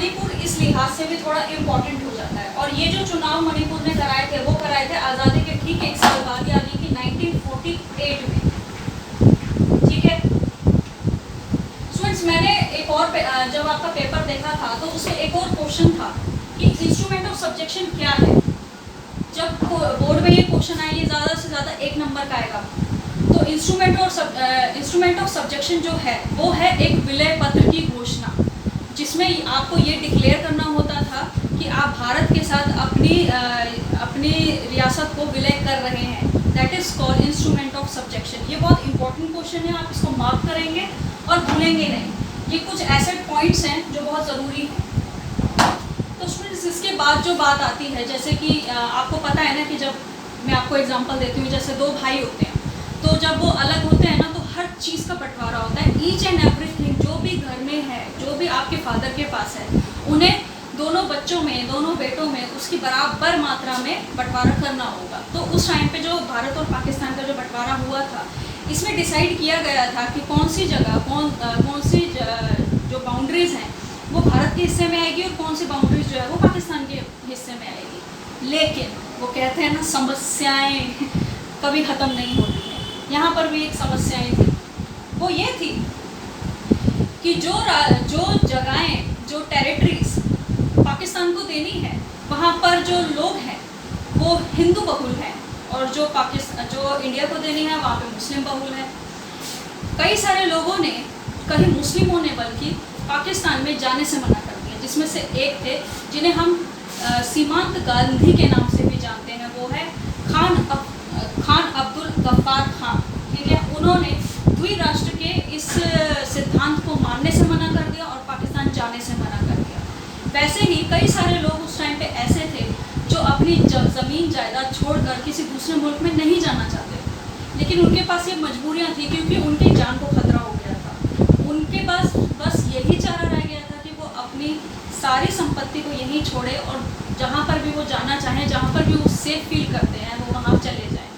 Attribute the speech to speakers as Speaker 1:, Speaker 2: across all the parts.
Speaker 1: मणिपुर इस लिहाज से भी थोड़ा इम्पोर्टेंट हो जाता है। और ये जो चुनाव मणिपुर ने कराए थे वो कराए थे आज़ादी के ठीक 1 साल बाद, यानी कि 1948 में। ठीक है स्टूडेंट्स, मैंने एक और जब आपका पेपर देखा था तो उसमें एक और क्वेश्चन था कि इंस्ट्रूमेंट ऑफ सब्जेक्शन क्या है। जब बोर्ड में ये क्वेश्चन आए, ये ज़्यादा से ज़्यादा 1 नंबर का आएगा। तो इंस्ट्रूमेंट ऑफ सब्जेक्शन जो है वो है एक विलय पत्र की घोषणा, जिसमें आपको ये डिक्लेयर करना होता था कि आप भारत के साथ अपनी रियासत को विलय कर रहे हैं। That is called instrument of subjection. ये बहुत इंपॉर्टेंट क्वेश्चन है, आप इसको मार्क करेंगे और भूलेंगे नहीं। ये कुछ ऐसे पॉइंट्स हैं जो बहुत ज़रूरी हैं। तो स्टूडेंट्स, इसके बाद जो बात आती है, जैसे कि आपको पता है ना कि जब मैं आपको एग्जांपल देती हूँ, जैसे 2 भाई होते हैं, तो जब वो अलग होते हैं ना तो हर चीज़ का बंटवारा होता है। ईच एंड एवरीथिंग जो भी घर में है, जो भी आपके फादर के पास है, उन्हें दोनों बच्चों में, दोनों बेटों में उसकी बराबर मात्रा में बंटवारा करना होगा। तो उस टाइम पे जो भारत और पाकिस्तान का जो बंटवारा हुआ था, इसमें डिसाइड किया गया था कि कौन सी जगह कौन सी जो बाउंड्रीज़ हैं वो भारत के हिस्से में आएगी और कौन सी बाउंड्रीज जो है वो पाकिस्तान के हिस्से में आएगी। लेकिन वो कहते हैं ना, समस्याएं कभी ख़त्म नहीं होती हैं। यहाँ पर भी एक समस्याएं थी, वो ये थी कि जो जगहें, जो टेरिटरीज पाकिस्तान को देनी है, वहाँ पर जो लोग हैं वो हिंदू बहुल हैं, और जो इंडिया को देनी है वहाँ पे मुस्लिम बहुल है। कई सारे लोगों ने, कई मुस्लिमों ने बल्कि पाकिस्तान में जाने से मना कर दिया, जिसमें से एक थे जिन्हें हम सीमांत गांधी के नाम से भी जानते हैं, वो है खान अब्दुल गफ्फार खान। ठीक है, उन्होंने द्विराष्ट्र के इस सिद्धांत को मानने से मना कर दिया और पाकिस्तान जाने से मना कर दिया। वैसे ही कई सारे लोग उस टाइम पे ऐसे थे जो अपनी ज़मीन जायदाद छोड़कर किसी दूसरे मुल्क में नहीं जाना चाहते, लेकिन उनके पास ये मजबूरियाँ थी क्योंकि उनकी जान को खतरा हो गया था। उनके पास बस यही चारा रह गया था कि वो अपनी सारी संपत्ति को यहीं छोड़े और जहाँ पर भी वो जाना चाहें, जहाँ पर भी वो सेफ फील करते हैं, वो वहाँ चले जाएं।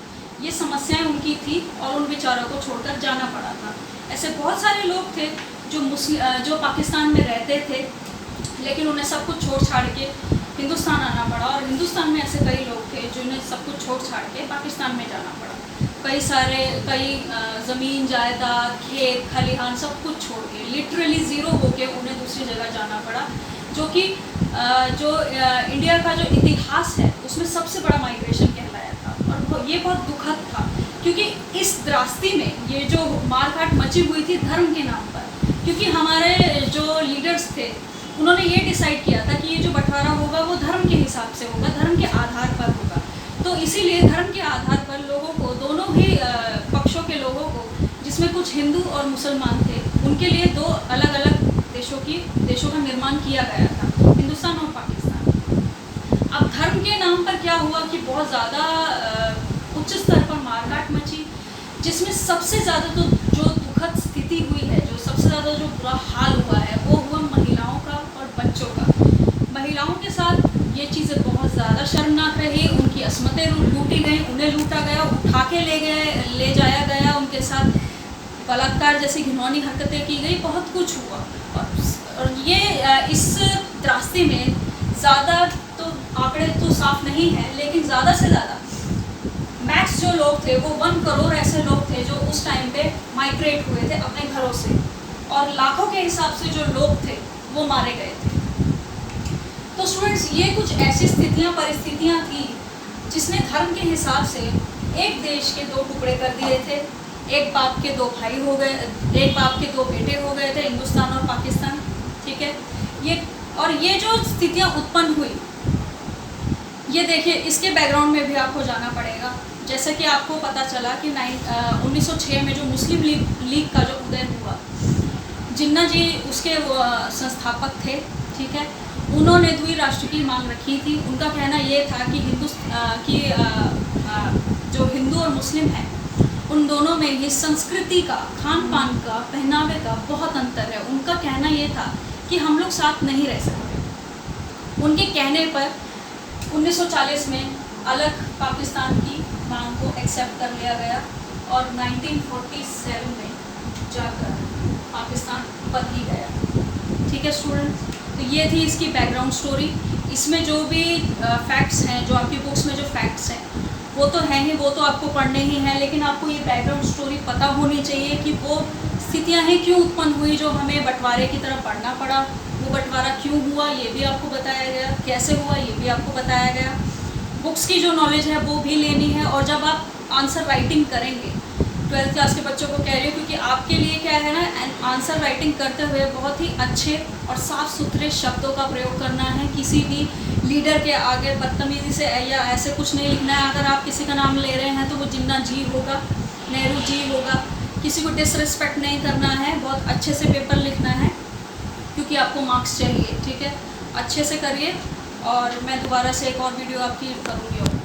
Speaker 1: ये समस्याएं उनकी थी और उन बेचारों को छोड़कर जाना पड़ा था। ऐसे बहुत सारे लोग थे जो पाकिस्तान में रहते थे, लेकिन उन्हें सब कुछ छोड़ छाड़ के हिंदुस्तान आना पड़ा, और हिंदुस्तान में ऐसे कई लोग थे जिन्हें सब कुछ छोड़ छाड़ के पाकिस्तान में जाना पड़ा। कई ज़मीन जायदाद, खेत खलिहान सब कुछ छोड़ के, लिटरली ज़ीरो होके उन्हें दूसरी जगह जाना पड़ा, जो कि इंडिया का जो इतिहास है उसमें सबसे बड़ा माइग्रेशन कहलाया था। और ये बहुत दुखद था क्योंकि इस द्रास्ती में ये जो मारकाट मची हुई थी धर्म के नाम पर, क्योंकि हमारे जो लीडर्स थे उन्होंने ये डिसाइड किया था कि ये जो बंटवारा होगा वो धर्म के हिसाब से होगा, धर्म के आधार पर होगा। तो इसीलिए धर्म के आधार पर लोगों को, दोनों ही पक्षों के लोगों को, जिसमें कुछ हिंदू और मुसलमान थे, उनके लिए 2 अलग अलग देशों का निर्माण किया गया था, हिंदुस्तान और पाकिस्तान। अब धर्म के नाम पर क्या हुआ कि बहुत ज़्यादा उच्च स्तर पर मारकाट मची, जिसमें सबसे ज़्यादा तो जो दुखद स्थिति हुई है, जो सबसे ज़्यादा जो बुरा हाल हुआ है, वो हुआ महिलाओं का और बच्चों का। महिलाओं के साथ ये चीज़ें बहुत ज़्यादा शर्मनाक रही। उनकी असमतें लूटी गई, उन्हें लूटा गया, उठा के ले जाया गया, उनके साथ बलात्कार जैसी घिनौनी हरकतें की गई, बहुत कुछ हुआ। और ये इस रास्ते में ज़्यादा तो आंकड़े तो साफ नहीं हैं, लेकिन ज़्यादा से ज़्यादा मैक्स जो लोग थे वो 1 करोड़ ऐसे लोग थे जो उस टाइम पे माइग्रेट हुए थे अपने घरों से, और लाखों के हिसाब से जो लोग थे वो मारे गए थे। तो स्टूडेंट्स, ये कुछ ऐसी परिस्थितियाँ थी जिसने धर्म के हिसाब से एक देश के 2 टुकड़े कर दिए थे। एक बाप के 2 भाई हो गए, एक बाप के 2 बेटे हो गए थे, हिंदुस्तान और पाकिस्तान। ठीक है, ये जो स्थितियाँ उत्पन्न हुई, ये देखिए, इसके बैकग्राउंड में भी आपको जाना पड़ेगा। जैसा कि आपको पता चला कि 1906 में जो मुस्लिम लीग का जो उदय हुआ, जिन्ना जी उसके संस्थापक थे। ठीक है, उन्होंने द्विराष्ट्र की मांग रखी थी। उनका कहना ये था कि जो हिंदू और मुस्लिम हैं उन दोनों में ये संस्कृति का, खान पान का, पहनावे का बहुत अंतर है। उनका कहना ये था कि हम लोग साथ नहीं रह सकते। उनके कहने पर 1940 में अलग पाकिस्तान की मांग को एक्सेप्ट कर लिया गया और 1947 में जाकर पाकिस्तान बन ही गया। ठीक है स्टूडेंट्स, तो ये थी इसकी बैकग्राउंड स्टोरी। इसमें जो भी फैक्ट्स हैं, जो आपकी बुक्स में जो फैक्ट्स हैं वो तो हैं ही, वो तो आपको पढ़ने ही हैं, लेकिन आपको ये बैकग्राउंड स्टोरी पता होनी चाहिए कि वो स्थितियाँ हैं क्यों उत्पन्न हुई जो हमें बंटवारे की तरफ बढ़ना पड़ा, वो बंटवारा क्यों हुआ ये भी आपको बताया गया, कैसे हुआ ये भी आपको बताया गया। बुक्स की जो नॉलेज है वो भी लेनी है। और जब आप आंसर राइटिंग करेंगे, 12th क्लास के बच्चों को कह रही हूँ, क्योंकि आपके लिए क्या है ना, आंसर राइटिंग करते हुए बहुत ही अच्छे और साफ़ सुथरे शब्दों का प्रयोग करना है। किसी भी लीडर के आगे बदतमीज़ी से या ऐसे कुछ नहीं लिखना है। अगर आप किसी का नाम ले रहे हैं तो वो जिन्ना जी होगा, नेहरू जी होगा। किसी को डिसरिस्पेक्ट नहीं करना है, बहुत अच्छे से पेपर लिखना है क्योंकि आपको मार्क्स चाहिए। ठीक है, अच्छे से करिए और मैं दोबारा से एक और वीडियो आपकी करूँगी।